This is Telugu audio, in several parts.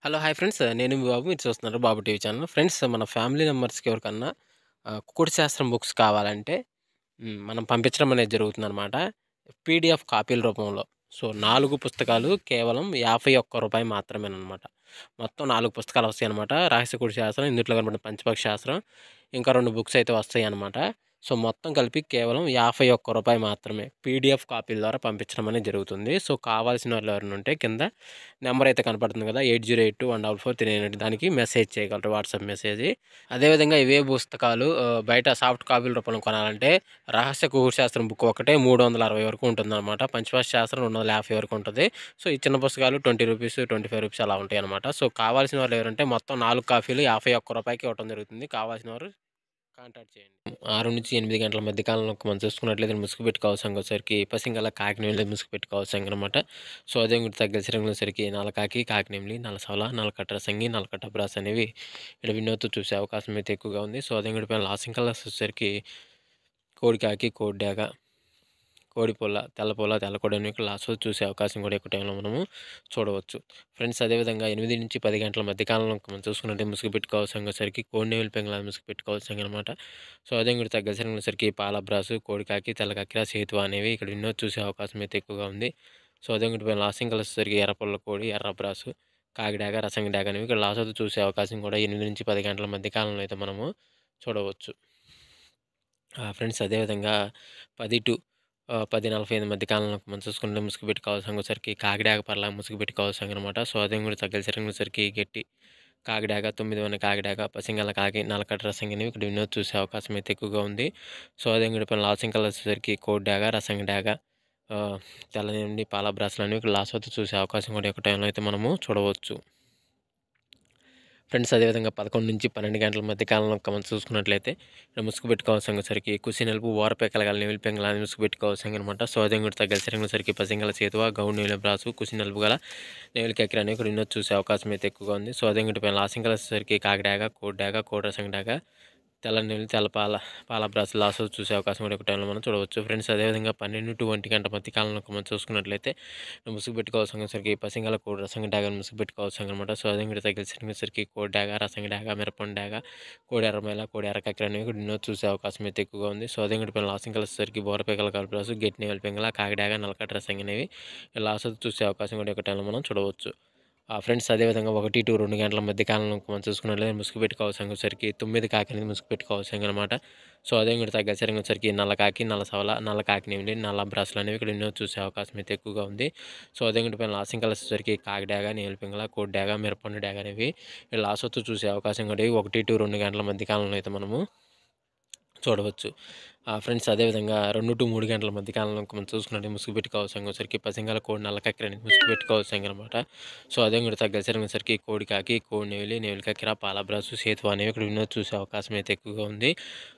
హలో! Hi friends. నేను మీ బాబు. మీరు చూస్తున్నారు బాబు టీవీ ఛానల్. ఫ్రెండ్స్ మన ఫ్యామిలీ మెంబర్స్‌కి ఎవరికన్నా కుకుడు శాస్త్రం బుక్స్ కావాలంటే మనం పంపించడం అనేది జరుగుతుందనమాట. పీడీఎఫ్ కాపీల రూపంలో. సో, 4 పుస్తకాలు కేవలం రూ. 51 మాత్రమేననమాట. మొత్తం 4 పుస్తకాలు వస్తాయనమాట. రహస్య కుడి శాస్త్రం, ఇందుట్లో కనపడిన పంచపక్షి శాస్త్రం, ఇంకా 2 బుక్స్ అయితే వస్తాయనమాట. సో, మొత్తం కలిపి కేవలం రూ. 51 మాత్రమే. పీడీఎఫ్ కాపీల ద్వారా పంపించడం అనేది జరుగుతుంది. సో, కావాల్సిన వాళ్ళు ఎవరైనా ఉంటే కింద నెంబర్ అయితే కనపడుతుంది కదా! 8082144398 దానికి మెసేజ్ చేయగలరు. WhatsApp message. అదేవిధంగా ఇవే పుస్తకాలు బయట సాఫ్ట్ కాపీల రూపంలో కొనాలంటే రహస్య కుకుడు శాస్త్రం బుక్ ఒకటే 360 వరకు ఉంటుందన్నమాట. పంచపక్షి శాస్త్రం 250 వరకు ఉంటది. సో, ఈ చిన్న పుస్తకాలు రూ. 20, రూ. 25 అలా ఉంటాయన్నమాట. సో, కావాల్సిన వాళ్ళు ఎవరంటే మొత్తం 4 కాపీలు రూ. 51కి ఇవ్వటం జరుగుతుంది. కావాల్సిన వారు కాంటాక్ట్ చేయండి. 6-8 గంటల మధ్య కాలంలో మనం చూసుకున్నట్లయితే ముసుగుపెట్టి కవసంకి వచ్చేసరికి పసింగల కాకినేమిలి ముసుగుపెట్టి కవసంగి అనమాట. సో, అదే ఇంకోటి తగ్గసరికి సరికి నల్లకాకి, కాకినేమిలి, నల్లసవల, నల్లకట్ట సంగి, నల్లకట్ట బ్రాస్ అనేవి ఇక్కడ వినోద్తో చూసే అవకాశం అయితే ఎక్కువగా ఉంది. సో, అదే ఇంకోటి పైన లాసింగ్ కలర్స్ వచ్చేసరికి కోడికాకి, కోడిడాగ, కోడిపుల్ల, తెల్లపుల్ల, తెల్లకోడి అనేవి లాస్ట్ చూసే అవకాశం కూడా ఎక్కువ టైంలో మనము చూడవచ్చు. ఫ్రెండ్స్ అదేవిధంగా 8-10 గంటల మధ్య కాలంలో మనం చూసుకున్నట్టే ముసుగు పెట్టుకోవాల్సరికి కోడినేవులు పెంగళ ముసుగు పెట్టుకోవాల్సింది అనమాట. సో, అదే ఇంకోటి తగ్గసరికి పాల బ్రాసు, కోడికాకి, తెల్లకాకి, సేతువ అనేవి ఇక్కడ ఎన్నో చూసే అవకాశం అయితే ఎక్కువగా ఉంది. సో, అదే ఇంకోటి పైన లాసింగ్ కలర్స్ వచ్చేసరికి ఎర్రపుల్ల కోడి, ఎర్ర బ్రాసు, కాకిడాగ, రసంగి డాగ అనేవి ఇక్కడ లాస్ట్ చూసే అవకాశం కూడా 8-10 గంటల మధ్య కాలంలో అయితే మనము చూడవచ్చు. ఫ్రెండ్స్ అదేవిధంగా 10-10:45 మధ్య కాలంలో మనం చూసుకుంటే ముసుగు పెట్టుకోవాల్సరికి కాకిడాగ పర్లా ముసుగు పెట్టుకోవాల్సనమాట. సో, అదే కూడా తగ్గసరికి గట్టి కాకిడాగ, 9 కాకిడాగ, పసింగల కాకి, నల్లకట్ట రసంగి అనేవి ఇక్కడ వినోద్ చూసే అవకాశం అయితే ఎక్కువగా ఉంది. సో, అదే కూడా పైన లాసింగ్ కలర్స్ వచ్చేసరికి కోడి డాగ, రసంగి డాగ, తెల్లనిండి పాల బ్రాస్లు అనేవి ఇక్కడ లాస్ట్ వరకు చూసే అవకాశం కూడా ఎక్కువ టైంలో అయితే మనము చూడవచ్చు. ఫ్రెండ్స్ అదేవిధంగా 11-12 గంటల మధ్య కాలంలో మనం చూసుకున్నట్లయితే ఇక్కడ ముసుగు పెట్టుకోవాల్సరికి కుసి నలుపు ఓరపెక్కల గల నెమిలి పెంగళ అని ముసుగు పెట్టుకోవాల్సింది అనమాట. సో, అదే కూడా తగ్గసరికి పసింగల చేతువ గౌడ్ నీళ్ళ బ్రాసు కుసి నలుపు గల నెమిలి కక్కిర అనేవి ఇక్కడ వినోద్ చూసే అవకాశం అయితే ఎక్కువగా ఉంది. సో, అదే కూడా పైన లాసింగ్ వచ్చేసరికి కాకిడాగ, కోడిడాగ, కోడి రసంగి డాగ, తెల్ల నీళ్ళు, తెల్ల పాల బ్రాస్ లాస్ చూసే అవకాశం కూడా ఎక్కువ టైంలో మనం చూడవచ్చు. ఫ్రెండ్స్ అదేవిధంగా 12-1 గంట మధ్య కాలంలో మనం చూసుకున్నట్లయితే ముసుగు పెట్టుకోవాల్సరికి పసింగల కోడి రసంగి డాగ ముసుగు పెట్టుకోవాల్సింది అనమాట. సో, అదే కూడా తగ్గించడానికి కోడి డాగ, రసంగి డాగ, మిరపండు డాగ, కోడి ఎర్రమైల, కోడి ఎర్రకక్కిర అనేవి కూడా ఎన్నో చూసే అవకాశం అయితే ఎక్కువగా ఉంది. సో, అదే కూడా లాసింగ్ వచ్చేసరికి బోరపెక్కల కలపరాసు, గెట్టి నేవల పెంగల, కాకిడాగ, నల్లకట్ట రసంగి అనేవి లాస్ట్ చూసే అవకాశం కూడా ఎక్కువ టైంలో మనం చూడవచ్చు. ఫ్రెండ్స్ అదేవిధంగా 1-2 గంటల మధ్య కాలంలో మనం చూసుకున్నట్లయితే ముసుగు పెట్టుకోవాల్సరికి 9 కాకి అనేది ముసుగు పెట్టుకోవాల్సింది అనమాట. సో, అదే కూడా తగ్గసరికి నల్ల కాకి, నల్ల సవల, నల్ల కాకినేమిలి, నల్ల బ్రాసులు అనేవి ఇక్కడ ఎన్నో చూసే అవకాశం అయితే ఎక్కువగా ఉంది. సో, అదే కూడా పైన లాసింగ్ కలర్స్ వచ్చేసరికి కాకిడాగ, నీలి పింగళ, కోడి డాగ, మిరపండు డాగ అనేవి లాస్ట్ వస్తూ చూసే అవకాశం కూడా 1-2 గంటల మధ్య కాలంలో అయితే మనము చూడవచ్చు. ఫ్రెండ్స్ అదేవిధంగా 2-3 గంటల మధ్య కాలంలో మనం చూసుకున్నట్టు ముసుగు పెట్టుకోవాల్సరికి పసింగల కోడి నల్ల కక్కిర అనేది ముసుగు పెట్టుకోవాల్సిందనమాట. సో, అదే కూడా తగ్గసరికి కోడి కాకి, కోడి నెమిలి, నెమిలి కక్కిర, పాల బ్రాసు, సేతువ అనేవి ఇక్కడ వినోద్ చూసే అవకాశం అయితే ఎక్కువగా ఉంది.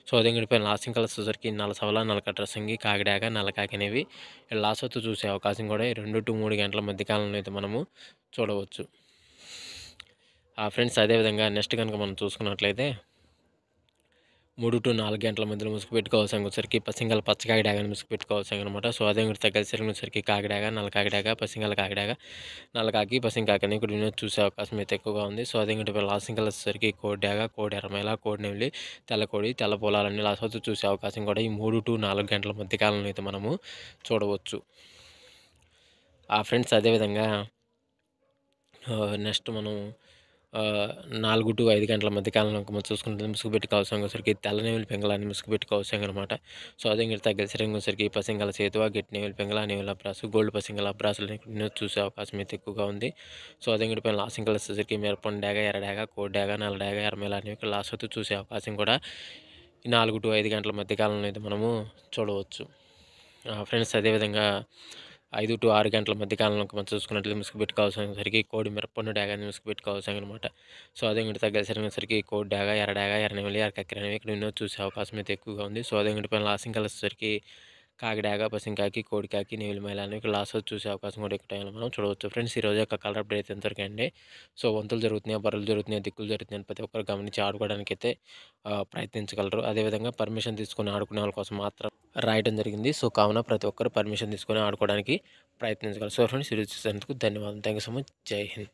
సో, అదే కూడా పైన లాసింగ్ కలర్స్ వచ్చేసరికి నల్ల సవల, నల్లకట్ట రసంగి, కాకిడాగ, నల్ల కాకి అనేవి లాస్ట్ వస్తూ చూసే అవకాశం కూడా 2-3 గంటల మధ్య కాలంలో అయితే మనము చూడవచ్చు. ఫ్రెండ్స్ అదేవిధంగా నెక్స్ట్ కనుక మనం చూసుకున్నట్లయితే 3-4 గంటల మధ్యలో ముసుగు పెట్టుకోవాల్సరికి పసింగల పచ్చకాకి డాగని ముసుగు పెట్టుకోవాల్సిందనమాట. సో, అదే కూడా తగ్గసరికి కాకిడాగ, నల్ల కాకిడాగ, పసింగల కాకిడాగ, నల్ల కాకి, పసింగ కాకి అని ఇక్కడ వినోద్ చూసే అవకాశం అయితే ఎక్కువగా ఉంది. సో, అదే కూడా లాసింగ్ కలర్స్ వచ్చేసరికి కోడి డాగ, కోడి ఎర్రమైల, కోడి నెమిలి, తెల్లకోడి, తెల్ల పొలాలన్నీ లాస్ట్ వరకు చూసే అవకాశం కూడా ఈ 3-4 గంటల మధ్య కాలంలో అయితే మనము చూడవచ్చు. ఫ్రెండ్స్ అదేవిధంగా నెక్స్ట్ మనం 4-5 గంటల మధ్య కాలంలో మనం చూసుకుంటే ముసుగు పెట్టుకోవాల్సరికి తెల్ల నెమిలి పెంగళాన్ని ముసుగు పెట్టుకోవాల్సిందనమాట. సో, అదే ఇంకా తగ్గసరికి పసింగల చేతువ, గట్టి నెమిలి పెంగళ, నెమిలి అబ్రాసు, గోల్డ్ పసింగల అబ్రాసులు చూసే అవకాశం అయితే ఎక్కువగా ఉంది. సో, అదే ఇంకా పైన లాసింగ్ కలర్స్ వచ్చేసరికి మిరపండు డాగ, ఎర్ర డాగ, కోడి డాగ, నల్ల డాగ, ఎర్రమేల అనేవి లాస్ట్ వరకు చూసే అవకాశం కూడా ఈ 4-5 గంటల మధ్య కాలంలో అయితే మనము చూడవచ్చు. ఫ్రెండ్స్ అదేవిధంగా 5-6 గంటల మధ్య కాలంలో మనం చూసుకున్నట్లయితే ముసుగు పెట్టుకోవాల్సరికి కోడి మిరపండు డాగాని ముసుగు పెట్టుకోవాల్సిందనమాట. సో, అదే ఇంకోటి తగ్గసరికి కోడి డాగ, ఎర్ర డాగ, ఎర్ర నెమిలి, ఎర్ర కక్కిర అనేవి ఇక్కడ ఎన్నో చూసే అవకాశం అయితే ఎక్కువగా ఉంది. సో, అదే ఇంకోటి పైన లాసింగ్ కలర్స్ వచ్చేసరికి కాకిడాగ, పసింకాకి, కోడికాకి, నెమిలి మైల అనేవి ఇక్కడ లాస్ట్ వరకు చూసే అవకాశం కూడా ఎక్కువ టైంలో మనం చూడవచ్చు. ఫ్రెండ్స్ ఈరోజు యొక్క కలర్ అప్డేట్ అయితే ఎంతవరకు అండి. సో, వంతులు జరుగుతున్నాయి, బర్రెలు జరుగుతున్నాయి, దిక్కులు జరుగుతున్నాయి ప్రతి ఒక్కరు గమనించి ఆడుకోవడానికి అయితే ప్రయత్నించగలరు. అదేవిధంగా పర్మిషన్ తీసుకొని ఆడుకునే వాళ్ళ కోసం మాత్రం రాయడం జరిగింది. సో, కావున ప్రతి ఒక్కరు పర్మిషన్ తీసుకొని ఆడుకోవడానికి ప్రయత్నించగలరు. సో, ఫ్రెండ్స్ ఈరోజు చూసేందుకు ధన్యవాదాలు. Thank you so much. జై హింద్.